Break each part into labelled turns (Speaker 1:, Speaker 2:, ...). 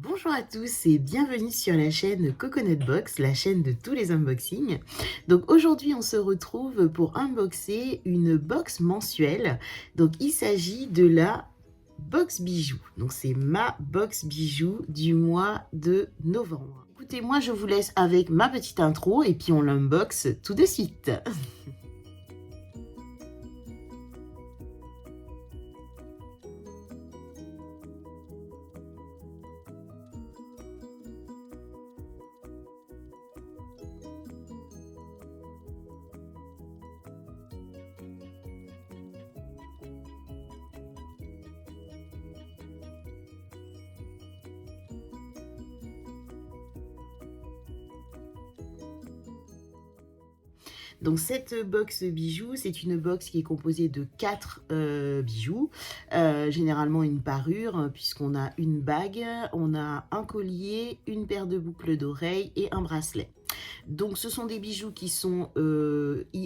Speaker 1: Bonjour à tous et bienvenue sur la chaîne Coconut Box, la chaîne de tous les unboxings. Donc aujourd'hui on se retrouve pour unboxer une box mensuelle. Donc il s'agit de la box bijoux. Donc c'est ma box bijoux du mois de novembre. Écoutez, moi je vous laisse avec ma petite intro et puis on l'unbox tout de suite. Donc cette box bijoux, c'est une box qui est composée de 4 bijoux, généralement une parure, puisqu'on a une bague, on a un collier, une paire de boucles d'oreilles et un bracelet. Donc ce sont des bijoux qui sont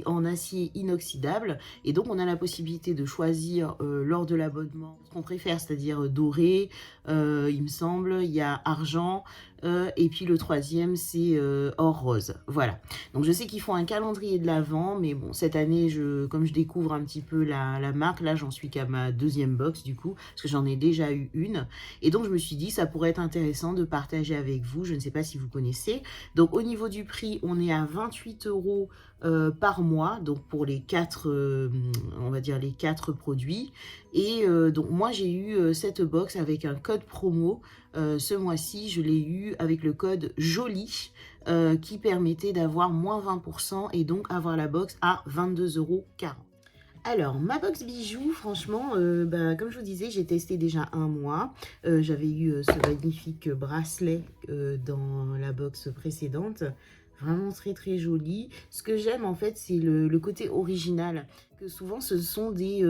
Speaker 1: en acier inoxydable et donc on a la possibilité de choisir lors de l'abonnement ce qu'on préfère, c'est-à-dire doré, il me semble, il y a argent et puis le troisième c'est or rose. Voilà. Donc je sais qu'ils font un calendrier de l'Avent, mais bon, cette année, comme je découvre un petit peu la marque, là j'en suis qu'à ma deuxième box du coup, parce que j'en ai déjà eu une. Et donc je me suis dit, ça pourrait être intéressant de partager avec vous, je ne sais pas si vous connaissez. Donc au niveau du prix, on est à 28 € par mois, donc pour les 4, on va dire les 4 produits. Et donc moi j'ai eu cette box avec un code promo. Ce mois-ci, je l'ai eu avec le code JOLI qui permettait d'avoir moins 20% et donc avoir la box à 22,40 €. Alors, ma box bijoux, franchement, comme je vous disais, j'ai testé déjà un mois. J'avais eu ce magnifique bracelet dans la box précédente. Vraiment très très joli. Ce que j'aime en fait, c'est le côté original. Que souvent, ce sont des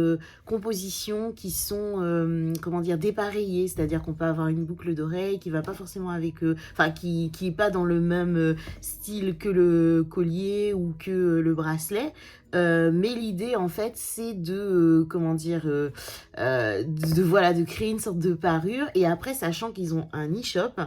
Speaker 1: compositions qui sont, comment dire, dépareillées. C'est-à-dire qu'on peut avoir une boucle d'oreille qui va pas forcément avec, enfin, qui est pas dans le même style que le collier ou que le bracelet. Mais l'idée en fait c'est de comment dire voilà, de créer une sorte de parure. Et après, sachant qu'ils ont un e-shop,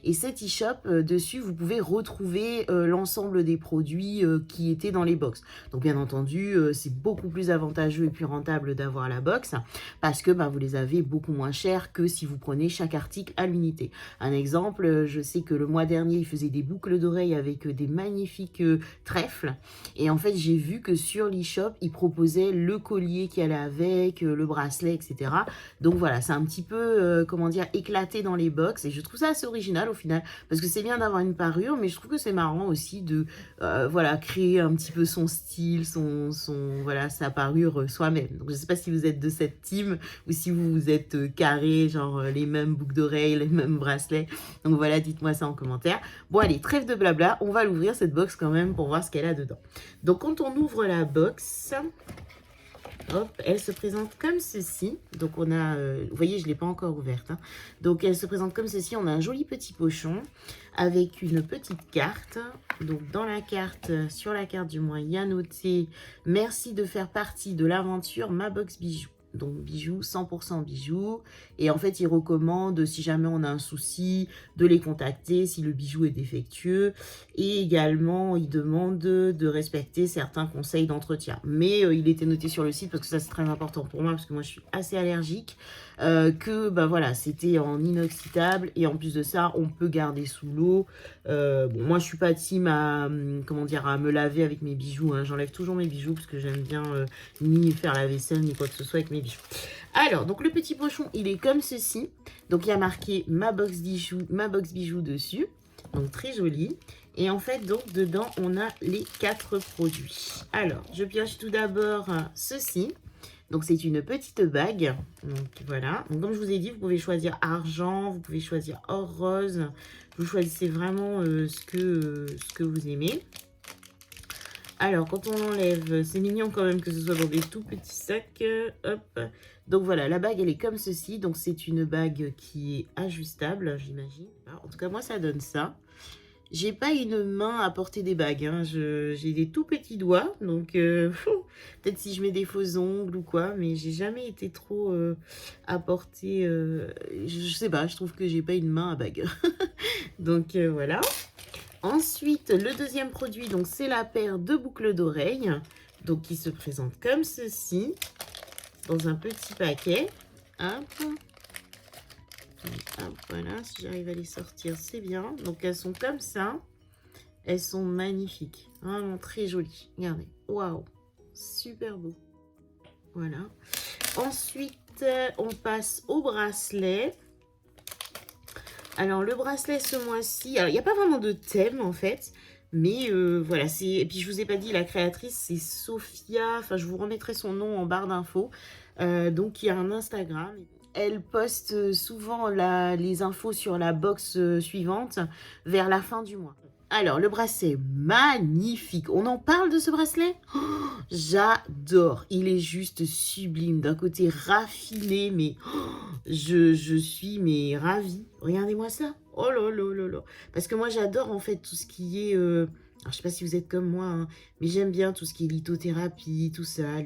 Speaker 1: et cet e-shop dessus vous pouvez retrouver l'ensemble des produits qui étaient dans les box. Donc bien entendu c'est beaucoup plus avantageux et plus rentable d'avoir la box parce que vous les avez beaucoup moins cher que si vous prenez chaque article à l'unité. Un exemple, je sais que le mois dernier ils faisaient des boucles d'oreilles avec des magnifiques trèfles. Et en fait, j'ai vu que sur l'e-shop, ils proposaient le collier qui allait avec, le bracelet, etc. Donc voilà, c'est un petit peu, comment dire, éclaté dans les box. Et je trouve ça assez original au final. Parce que c'est bien d'avoir une parure, mais je trouve que c'est marrant aussi de, voilà, créer un petit peu son style, voilà, sa parure soi-même. Donc je ne sais pas si vous êtes de cette team ou si vous êtes carré, genre les mêmes boucles d'oreilles, les mêmes bracelets. Donc voilà, dites-moi ça en commentaire. Bon allez, trêve de blabla, on va l'ouvrir cette box quand même pour voir ce qu'elle a dedans. Donc quand on ouvre la box, hop, elle se présente comme ceci. Donc on a, vous voyez, je ne l'ai pas encore ouverte. Hein. Donc elle se présente comme ceci. On a un joli petit pochon avec une petite carte. Donc dans la carte, sur la carte du mois, il y a noté « Merci de faire partie de l'aventure Ma Box Bijoux ». Donc bijoux, 100% bijoux. Et en fait, ils recommandent, si jamais on a un souci, de les contacter si le bijou est défectueux. Et également, ils demandent de respecter certains conseils d'entretien. Mais il était noté sur le site, parce que ça c'est très important pour moi, parce que moi je suis assez allergique, que voilà, c'était en inoxydable. Et en plus de ça, on peut garder sous l'eau. Bon, moi je suis pas team à, comment dire, à me laver avec mes bijoux. Hein. J'enlève toujours mes bijoux, parce que j'aime bien ni faire la vaisselle, ni quoi que ce soit avec mes bijoux. Alors, donc le petit pochon, il est comme ceci. Donc il y a marqué ma box bijoux dessus. Donc très joli. Et en fait, donc dedans, on a les 4 produits. Alors, je pioche tout d'abord ceci. Donc c'est une petite bague. Donc voilà. Donc, comme je vous ai dit, vous pouvez choisir argent, vous pouvez choisir or rose. Vous choisissez vraiment ce que vous aimez. Alors, quand on enlève, c'est mignon quand même que ce soit dans des tout petits sacs. Hop. Donc voilà, la bague, elle est comme ceci. Donc c'est une bague qui est ajustable, j'imagine. En tout cas, moi, ça donne ça. J'ai pas une main à porter des bagues, hein. J'ai des tout petits doigts, donc peut-être si je mets des faux ongles ou quoi, mais j'ai jamais été trop à porter. Je sais pas, je trouve que j'ai pas une main à bague. Donc voilà. Ensuite, le deuxième produit, donc c'est la paire de boucles d'oreilles, donc qui se présente comme ceci, dans un petit paquet. Hop. Hop, voilà, si j'arrive à les sortir, c'est bien. Donc elles sont comme ça. Elles sont magnifiques. Vraiment très jolies. Regardez. Waouh. Super beau. Voilà. Ensuite, on passe au bracelet. Alors, le bracelet ce mois-ci, il n'y a pas vraiment de thème en fait. Mais voilà, c'est. Et puis je vous ai pas dit, la créatrice, c'est Sophia. Enfin, je vous remettrai son nom en barre d'infos. Donc, il y a un Instagram. Elle poste souvent les infos sur la box suivante vers la fin du mois. Alors, le bracelet, magnifique. On en parle de ce bracelet? Oh, j'adore. Il est juste sublime. D'un côté raffiné, mais je suis mais ravie. Regardez-moi ça. Oh là là là là. Parce que moi, j'adore en fait tout ce qui est... alors, je sais pas si vous êtes comme moi, hein, mais j'aime bien tout ce qui est lithothérapie, tout ça,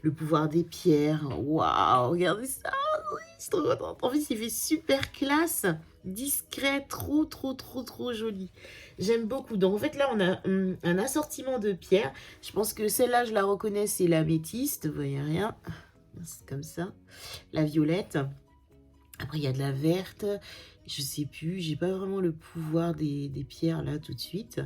Speaker 1: le pouvoir des pierres. Waouh, regardez ça. Oui, je suis trop contente. En plus, il fait super classe, discret, trop, trop, trop, trop joli. J'aime beaucoup. Donc, en fait, là, on a un assortiment de pierres. Je pense que celle-là, je la reconnais, c'est l'améthyste. Vous voyez rien. C'est comme ça. La violette. Après, il y a de la verte. Je sais plus, j'ai pas vraiment le pouvoir des pierres là tout de suite.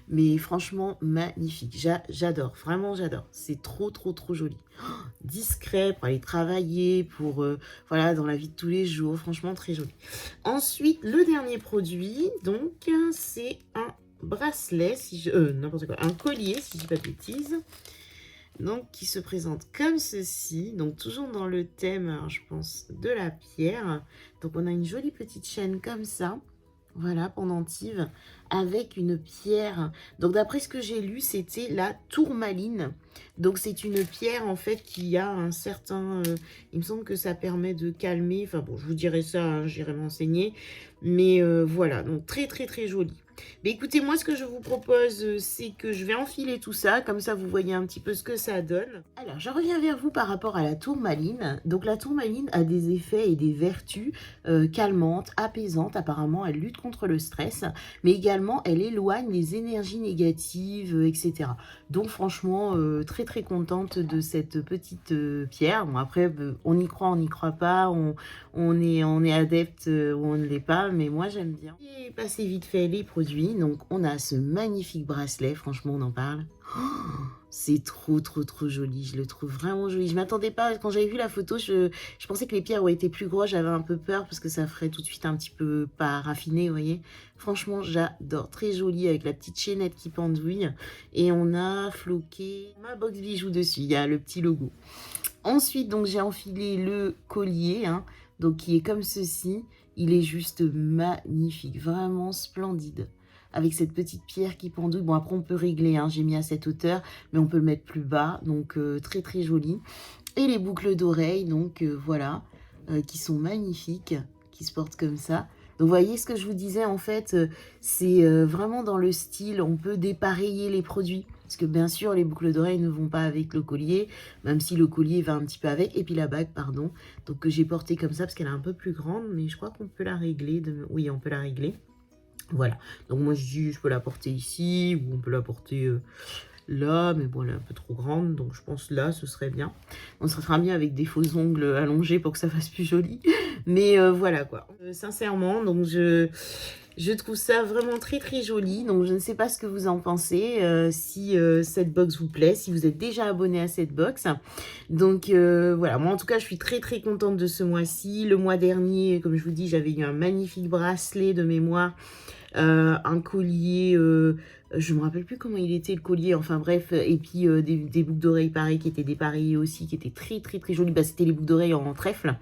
Speaker 1: Mais franchement, magnifique. J'adore, vraiment j'adore. C'est trop, trop, trop joli. Oh, discret pour aller travailler, pour, voilà, dans la vie de tous les jours. Franchement, très joli. Ensuite, le dernier produit, donc, c'est un bracelet, si je... n'importe quoi, un collier, si je dis pas de bêtises. Donc, qui se présente comme ceci. Donc, toujours dans le thème, alors, je pense, de la pierre. Donc, on a une jolie petite chaîne comme ça. Voilà, pendentive, avec une pierre. Donc, d'après ce que j'ai lu, c'était la tourmaline. Donc, c'est une pierre, en fait, qui a un certain... il me semble que ça permet de calmer. Enfin, bon, je vous dirai ça, hein, j'irai m'enseigner. Mais voilà, donc très, très, très joli. Mais écoutez, moi, ce que je vous propose, c'est que je vais enfiler tout ça. Comme ça, vous voyez un petit peu ce que ça donne. Alors, je reviens vers vous par rapport à la tourmaline. Donc, la tourmaline a des effets et des vertus calmantes, apaisantes. Apparemment, elle lutte contre le stress. Mais également, elle éloigne les énergies négatives, etc. Donc, franchement, très, très contente de cette petite pierre. Bon, après, on y croit, on n'y croit pas. On est adepte ou on ne l'est pas. Mais moi, j'aime bien. Et passer vite fait les produits. Donc, on a ce magnifique bracelet. Franchement, on en parle. Oh, c'est trop, trop, trop joli. Je le trouve vraiment joli. Je m'attendais pas. Quand j'avais vu la photo, je pensais que les pierres auraient été plus grosses. J'avais un peu peur parce que ça ferait tout de suite un petit peu pas raffiné, vous voyez. Franchement, j'adore. Très joli avec la petite chaînette qui pendouille. Et on a floqué ma box bijoux dessus. Il y a le petit logo. Ensuite, donc, j'ai enfilé le collier, hein, donc qui est comme ceci. Il est juste magnifique, vraiment splendide. Avec cette petite pierre qui pendouille. Bon, après, on peut régler, hein, j'ai mis à cette hauteur, mais on peut le mettre plus bas. Donc, très, très joli. Et les boucles d'oreilles, donc, voilà, qui sont magnifiques, qui se portent comme ça. Donc, vous voyez ce que je vous disais, en fait, c'est vraiment dans le style, on peut dépareiller les produits. Parce que, bien sûr, les boucles d'oreilles ne vont pas avec le collier, même si le collier va un petit peu avec. Et puis la bague, pardon, donc que j'ai portée comme ça, parce qu'elle est un peu plus grande, mais je crois qu'on peut la régler. Oui, on peut la régler. Voilà, donc moi je dis je peux la porter ici ou on peut la porter là, mais bon elle est un peu trop grande, donc je pense là ce serait bien. On se fera bien avec des faux ongles allongés pour que ça fasse plus joli, mais voilà quoi. Sincèrement, donc je trouve ça vraiment très très joli, donc je ne sais pas ce que vous en pensez, si cette box vous plaît, si vous êtes déjà abonné à cette box. Donc voilà, moi en tout cas je suis très très contente de ce mois-ci. Le mois dernier, comme je vous dis, j'avais eu un magnifique bracelet de mémoire. Un collier, je me rappelle plus comment il était le collier, enfin bref, et puis des boucles d'oreilles pareilles qui étaient dépareillées aussi, qui étaient très très très jolies. Bah, c'était les boucles d'oreilles en trèfle.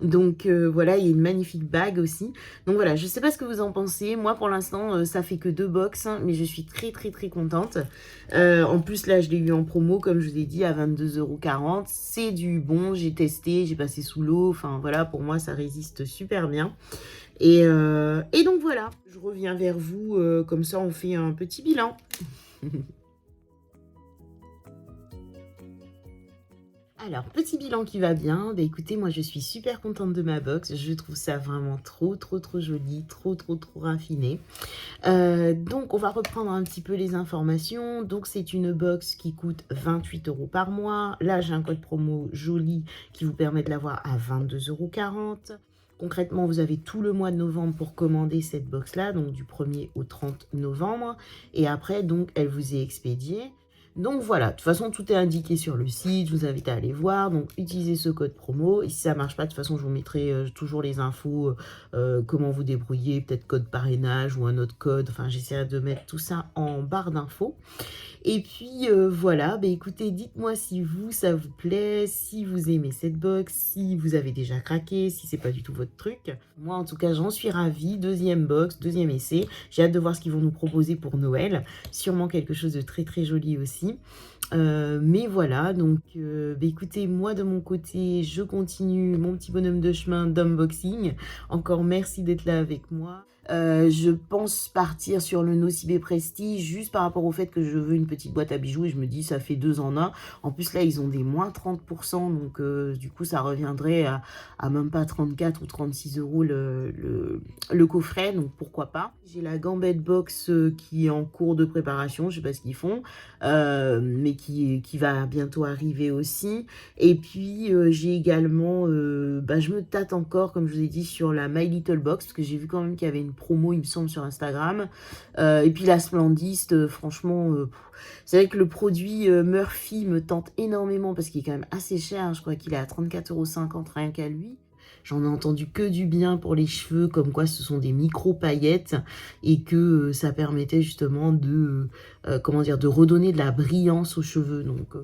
Speaker 1: Donc voilà, il y a une magnifique bague aussi. Donc voilà, je ne sais pas ce que vous en pensez. Moi, pour l'instant, ça fait que 2 box, hein, mais je suis très, très, très contente. En plus, là, je l'ai eu en promo, comme je vous ai dit, à 22,40 €. C'est du bon, j'ai testé, j'ai passé sous l'eau. Enfin voilà, pour moi, ça résiste super bien. Et donc voilà, je reviens vers vous, comme ça on fait un petit bilan. Alors, petit bilan qui va bien. Bah, écoutez, moi je suis super contente de ma box. Je trouve ça vraiment trop, trop, trop joli, trop, trop, trop raffiné. Donc, on va reprendre un petit peu les informations. Donc, c'est une box qui coûte 28 € par mois. Là, j'ai un code promo joli qui vous permet de l'avoir à 22,40 €. Concrètement, vous avez tout le mois de novembre pour commander cette box-là, donc du 1er au 30 novembre. Et après, donc, elle vous est expédiée. Donc voilà, de toute façon, tout est indiqué sur le site, je vous invite à aller voir. Donc, utilisez ce code promo. Et si ça ne marche pas, de toute façon, je vous mettrai toujours les infos, comment vous débrouiller, peut-être code parrainage ou un autre code. Enfin, j'essaierai de mettre tout ça en barre d'infos. Et puis voilà, bah écoutez, dites-moi si vous, ça vous plaît, si vous aimez cette box, si vous avez déjà craqué, si c'est pas du tout votre truc. Moi, en tout cas, j'en suis ravie. Deuxième box, deuxième essai. J'ai hâte de voir ce qu'ils vont nous proposer pour Noël. Sûrement quelque chose de très très joli aussi. Mais voilà, donc bah écoutez, moi de mon côté, je continue mon petit bonhomme de chemin d'unboxing. Encore merci d'être là avec moi. Je pense partir sur le Nocibé Prestige juste par rapport au fait que je veux une petite boîte à bijoux et je me dis ça fait 2 en 1. En plus là ils ont des moins 30%, donc du coup ça reviendrait à même pas 34 ou 36 € le coffret, donc pourquoi pas. J'ai la Gambette Box qui est en cours de préparation, je sais pas ce qu'ils font, mais qui va bientôt arriver aussi. Et puis j'ai également, bah, je me tâte encore comme je vous ai dit sur la My Little Box parce que j'ai vu quand même qu'il y avait une promo il me semble sur Instagram, et puis la Splendiste, franchement c'est vrai que le produit Murphy me tente énormément parce qu'il est quand même assez cher, hein. Je crois qu'il est à 34,50 € rien qu'à lui. J'en ai entendu que du bien pour les cheveux, comme quoi ce sont des micro-paillettes et que ça permettait justement de, comment dire, de redonner de la brillance aux cheveux. Donc,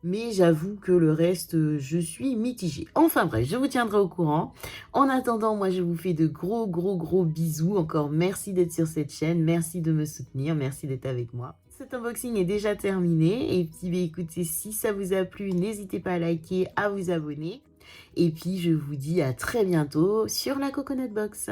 Speaker 1: mais j'avoue que le reste, je suis mitigée. Enfin bref, je vous tiendrai au courant. En attendant, moi, je vous fais de gros, gros, gros bisous. Encore merci d'être sur cette chaîne. Merci de me soutenir. Merci d'être avec moi. Cet unboxing est déjà terminé. Et puis, bah, écoutez, si ça vous a plu, n'hésitez pas à liker, à vous abonner. Et puis, je vous dis à très bientôt sur la Coconut Box.